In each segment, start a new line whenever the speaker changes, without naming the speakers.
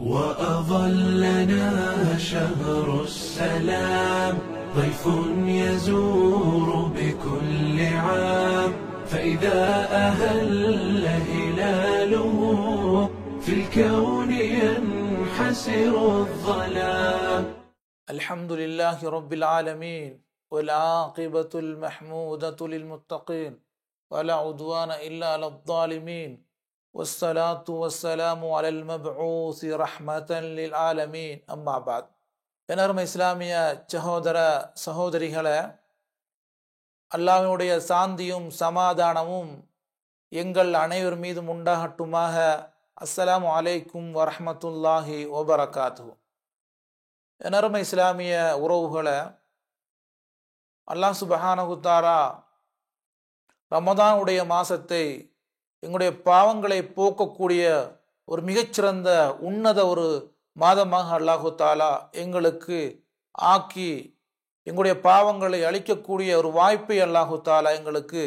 وأظلنا شهر السلام ضيف يزور بكل عام فإذا أهل هلاله في الكون ينحسر الظلام.
الحمد لله رب العالمين والعاقبة المحمودة للمتقين ولا عدوان إلا على الظالمين والصلاة والسلام على المبعوث رحمة للعالمين أما بعد. எனர்ம இஸ்லாமிய சகோதர சகோதரிகளே, அல்லாஹ்வுடைய சாந்தியும் சமாதானமும் எங்கள் அனைவர் மீதும் உண்டாகட்டுமாக. அஸ்ஸலாமு அலைக்கும் வரஹ்மத்துல்லாஹி வபரகாத்துஹு. எனர்ம இஸ்லாமிய உறவுகளை, அல்லாஹ் சுப்ஹானஹு தஆலா ரமதானுடைய மாசத்தை எங்களுடைய பாவங்களை போக்கக்கூடிய ஒரு மிகச்சிறந்த உன்னத ஒரு மாதமாக அல்லாஹு தாலா எங்களுக்கு ஆக்கி எங்களுடைய பாவங்களை அழிக்கக்கூடிய ஒரு வாய்ப்பை அல்லாஹு தாலா எங்களுக்கு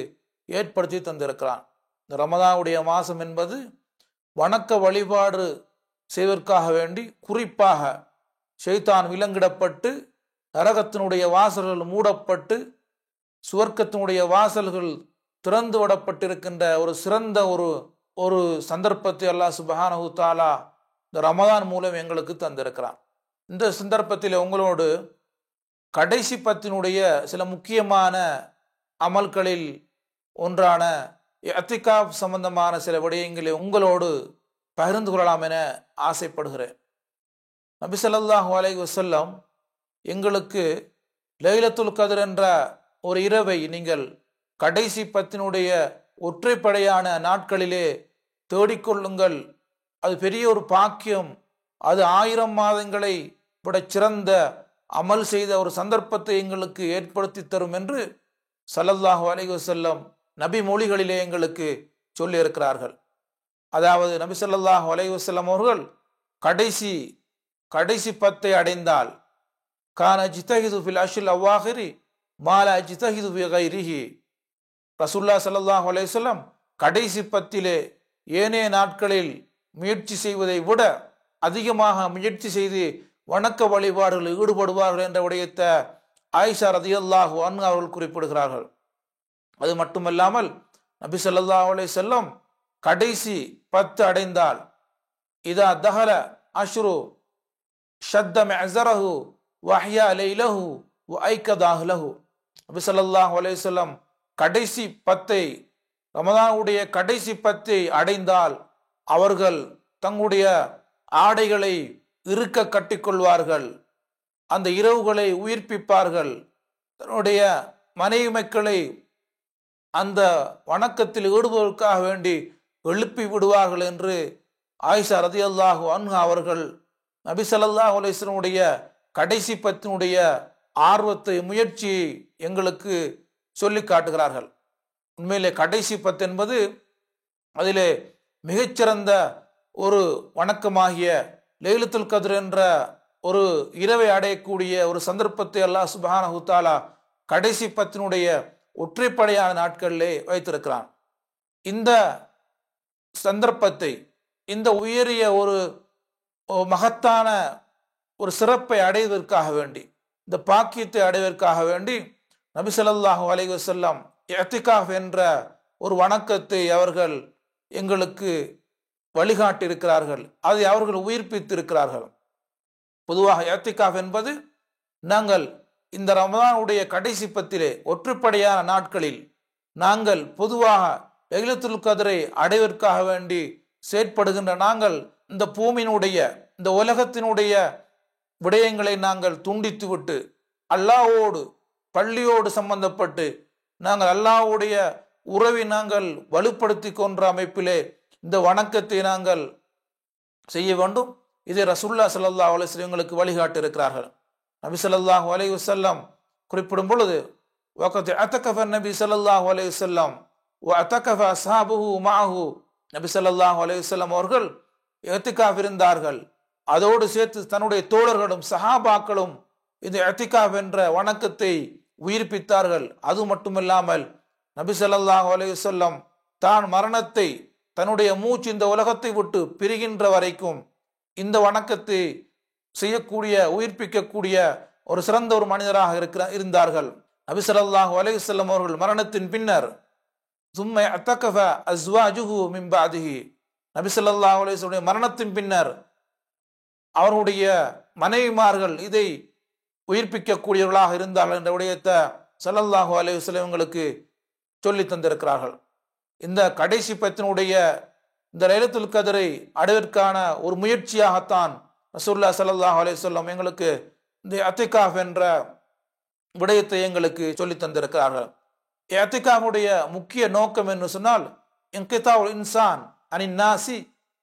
ஏற்படுத்தி தந்திருக்கிறான். இந்த ரமதானுடைய மாதம் என்பது வணக்க வழிபாடு செய்வதற்காக வேண்டி குறிப்பாக ஷைத்தான் விலங்கிடப்பட்டு நரகத்தினுடைய வாசல்கள் மூடப்பட்டு சுவர்க்கத்தினுடைய வாசல்கள் திறந்து விடப்பட்டிருக்கின்ற ஒரு சிறந்த ஒரு சந்தர்ப்பத்தை அல்லாஹ் சுப்ஹானஹு தஆலா இந்த ரமதான் மூலம் எங்களுக்கு தந்திருக்கிறான். இந்த சந்தர்ப்பத்தில் உங்களோடு கடைசி பத்தினுடைய சில முக்கியமான அமல்களில் ஒன்றான இஅ்திகாஃப் சம்பந்தமான சில விடயங்களை உங்களோடு பகிர்ந்து கொள்ளலாம் என ஆசைப்படுகிறேன். நபி ஸல்லல்லாஹு அலைஹி வஸல்லம் எங்களுக்கு லைலத்துல் கத்ர் என்ற ஒரு இரவை நீங்கள் கடைசி பத்தினுடைய ஒற்றைப்படையான நாட்களிலே தேடிக்கொள்ளுங்கள், அது பெரிய ஒரு பாக்கியம், அது 1000 மாதங்களை விட சிறந்த அமல் செய்த ஒரு சந்தர்ப்பத்தை எங்களுக்கு ஏற்படுத்தி தரும் என்று ஸல்லல்லாஹு அலைஹி வஸல்லம் நபி மொழிகளிலே எங்களுக்கு சொல்லி இருக்கிறார்கள். அதாவது நபி ஸல்லல்லாஹு அலைஹி வஸல்லம் அவர்கள் கடைசி பத்தை அடைந்தால் கான ஜிதஹிது ஃபில் அஷ்ரில் அவாஹிரி மாலா ஜிதஹிது ஃபி கைரிஹி. ரசூலுல்லாஹி ஸல்லல்லாஹு அலைஹி வஸல்லம் கடைசி பத்திலே ஏனைய நாட்களில் முயற்சி செய்வதை விட அதிகமாக முயற்சி செய்து வணக்க வழிபாடுகளில் ஈடுபடுவார்கள் என்ற விடயத்தை ஆயிஷா ரதியல்லாஹு அன்ஹா அவர்கள் குறிப்பிடுகிறார்கள். அது மட்டுமல்லாமல் நபி ஸல்லல்லாஹு அலைஹி வஸல்லம் கடைசி 10 அடைந்தால் இதா தஹல அஷ்ரு ஷத்த மஅஸரஹு வஹ்யா லைலஹு வஐகத அஹ்லஹு. நபி ஸல்லல்லாஹு அலைஹி வஸல்லம் கடைசி 10 ரமதானுடைய கடைசி 10 அடைந்தால் அவர்கள் தங்களுடைய ஆடைகளை இறுக்க கட்டிக்கொள்வார்கள், அந்த இரவுகளை உயிர்ப்பிப்பார்கள், தன்னுடைய மனைவி மக்களை அந்த வணக்கத்தில் ஈடுபடுவதற்காக வேண்டி எழுப்பி விடுவார்கள் என்று ஆயிஷா ரதியல்லாஹு அன்ஹா அவர்கள் நபி ஸல்லல்லாஹு அலைஹி வஸல்லம் கடைசி 10 ஆர்வத்தை முயற்சியை எங்களுக்கு சொல்லி காட்டுகிறார்கள். உண்மையிலே கடைசி 10 என்பது அதிலே மிகச்சிறந்த ஒரு வணக்கமாகிய லைலத்துல் கத்ர் என்ற ஒரு இரவை அடையக்கூடிய ஒரு சந்தர்ப்பத்தை அல்லாஹ் சுப்ஹானஹு தஆலா கடைசி 10 ஒற்றைப்படையான நாட்களிலே வைத்திருக்கிறான். இந்த சந்தர்ப்பத்தை, இந்த உயரிய ஒரு மகத்தான ஒரு சிறப்பை அடைவதற்காக வேண்டி, இந்த பாக்கியத்தை அடைவதற்காக வேண்டி நபி ஸல்லல்லாஹு அலைஹி வஸல்லம் இஅ்திகாஃப் என்ற ஒரு வணக்கத்தை அவர்கள் எங்களுக்கு வழிகாட்டியிருக்கிறார்கள், அதை அவர்கள் உயிர்ப்பித்திருக்கிறார்கள். பொதுவாக இஅ்திகாஃப் என்பது நாங்கள் இந்த ரமதானுடைய கடைசி 10 ஒற்றைப்படையான நாட்களில் நாங்கள் பொதுவாக லைலத்துல் கத்ரை அடைவதற்காக வேண்டி செயற்படுகின்ற நாங்கள் இந்த பூமியினுடைய இந்த உலகத்தினுடைய விடயங்களை நாங்கள் துண்டித்துவிட்டு அல்லாஹ்வோடு பள்ளியோடு சம்பந்தப்பட்டு நாங்கள் அல்லாஹ்வுடைய உறவை நாங்கள் வலுப்படுத்தி கொன்ற அமைப்பிலே இந்த வணக்கத்தை நாங்கள் செய்ய வேண்டும். இதை ரசூலுல்லாஹி ஸல்லல்லாஹு அலைஹி வஸல்லம் எங்களுக்கு வழிகாட்டி இருக்கிறார்கள். நபி ஸல்லல்லாஹு அலைஹி வஸல்லம் குறிப்பிடும் பொழுது வகத் அத்தகஃப நபி ஸல்லல்லாஹு அலைஹி வஸல்லம் வ அத்தகஃப அஸ்ஹாபுஹு மஅஹு. நபி ஸல்லல்லாஹு அலைஹி வஸல்லம் அவர்கள் இஅ்திகாஃப் இருந்தார்கள், அதோடு சேர்த்து தன்னுடைய தோழர்களும் சஹாபாக்களும் இந்த இஅ்திகாஃப் என்ற வணக்கத்தை உயிர்ப்பித்தார்கள். அது மட்டுமில்லாமல் நபி ஸல்லல்லாஹு அலைஹி வஸல்லம் தான் மரணத்தை தன்னுடைய மூச்சு இந்த உலகத்தை விட்டு பிரிகின்ற வரைக்கும் இந்த வணக்கத்தை செய்யக்கூடிய உயிர்ப்பிக்கக்கூடிய ஒரு சிறந்த ஒரு மனிதராக இருந்தார்கள். நபி ஸல்லல்லாஹு அலைஹி வஸல்லம் அவர்கள் மரணத்தின் பின்னர் சும்ம அத்தகஃப அஸ்வாஜுஹு மின் பஅதிஹி, நபி ஸல்லல்லாஹு அலைஹி வஸல்லம் மரணத்தின் பின்னர் அவருடைய மனைவிமார்கள் இதை உயிர்ப்பிக்கக்கூடியவர்களாக இருந்தார்கள் என்ற விடயத்தை ஸல்லல்லாஹு அலைஹி வஸல்லம் எங்களுக்கு சொல்லி தந்திருக்கிறார்கள். இந்த கடைசி பத்தினுடைய இந்த லைலத்துல் கத்ரை அடைவதற்கான ஒரு முயற்சியாகத்தான் ரசூலுல்லாஹி ஸல்லல்லாஹு அலைஹி வஸல்லம் எங்களுக்கு இந்த இஅ்திகாஃப் என்ற விடயத்தை எங்களுக்கு சொல்லி தந்திருக்கிறார்கள். இஅ்திகாஃபுடைய முக்கிய நோக்கம் என்று சொன்னால் இன்கிதாஉல் இன்சான் அனின் நாசி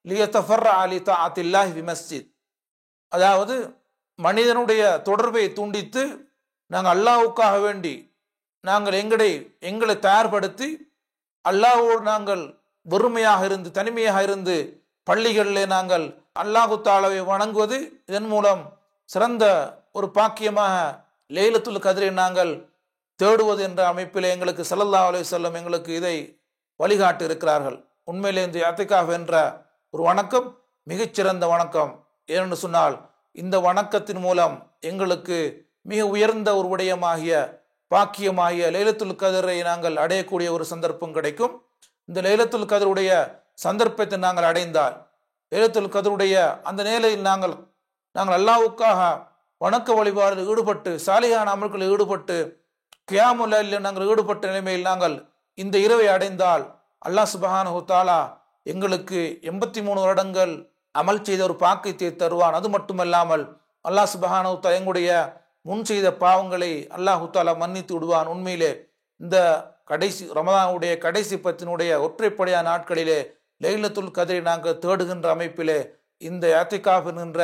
லியதஃபர்ரஅ லி தஆத்தில்லாஹி ஃபி மஸ்ஜித், அதாவது மனிதனுடைய தொடர்பை துண்டித்து நாங்கள் அல்லாஹ்வுக்காக வேண்டி நாங்கள் எங்களை தயார்படுத்தி அல்லாஹ்வோடு நாங்கள் வெறுமையாக இருந்து தனிமையாக இருந்து பள்ளிகளிலே நாங்கள் அல்லாஹு தஆலாவை வணங்குவது, இதன் மூலம் சிறந்த ஒரு பாக்கியமாக லைலத்துல் கத்ரை நாங்கள் தேடுவது என்ற அமைப்பில் எங்களுக்கு ஸல்லல்லாஹு அலைஹி வஸல்லம் எங்களுக்கு இதை வழிகாட்டி இருக்கிறார்கள். உண்மையிலே இந்த இஅ்திகாஃப் என்ற ஒரு வணக்கம் மிகச்சிறந்த வணக்கம். ஏனென்று சொன்னால் இந்த வணக்கத்தின் மூலம் எங்களுக்கு மிக உயர்ந்த ஒரு விடயமாகிய பாக்கியமாகிய லைலத்துல் கத்ரை நாங்கள் அடையக்கூடிய ஒரு சந்தர்ப்பம் கிடைக்கும். இந்த லைலத்துல் கத்ருடைய சந்தர்ப்பத்தை நாங்கள் அடைந்தால், லைலத்துல் கத்ருடைய அந்த நிலையில் நாங்கள் அல்லாஹ்வுக்காக வணக்க வழிபாடில் ஈடுபட்டு சாலிஹான அமல்களில் ஈடுபட்டு கியாமுல் லைலில் நாங்கள் ஈடுபட்ட நிலைமையில் நாங்கள் இந்த இரவை அடைந்தால் அல்லாஹ் சுப்ஹானஹு வ தஆலா எங்களுக்கு 83 வருடங்கள் அமல் செய்த ஒரு பாக்கியத்தை தருவான். அது மட்டுமல்லாமல் அல்லாஹ் சுப்ஹானஹு வ தஆலா எங்களுடைய முன் செய்த பாவங்களை அல்லாஹு தஆலா மன்னித்து விடுவான். உண்மையிலே இந்த கடைசி ரமதானுடைய கடைசி பத்தினுடைய ஒற்றைப்படையான நாட்களிலே லைலத்துல் கத்ரை நாங்கள் தேடுகின்ற அமைப்பிலே இந்த இஅ்திகாஃப் என்கின்ற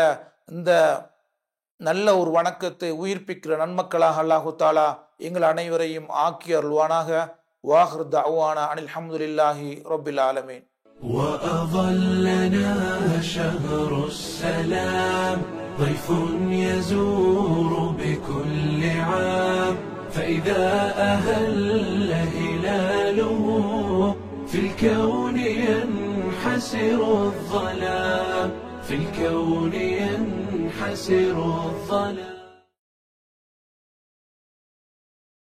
இந்த நல்ல ஒரு வணக்கத்தை உயிர்ப்பிக்கிற நன்மக்களாக அல்லாஹு தஆலா எங்கள் அனைவரையும் ஆக்கி அருள்வானாக. வாஹிர் தஅவானா அனில் ஹம்துலில்லாஹி ரப்பில் ஆலமீன்.
وأظلنا شهر السلام ضيف يزور بكل عام فإذا أهل هلاله في الكون ينحسر الظلام في الكون ينحسر الظلام.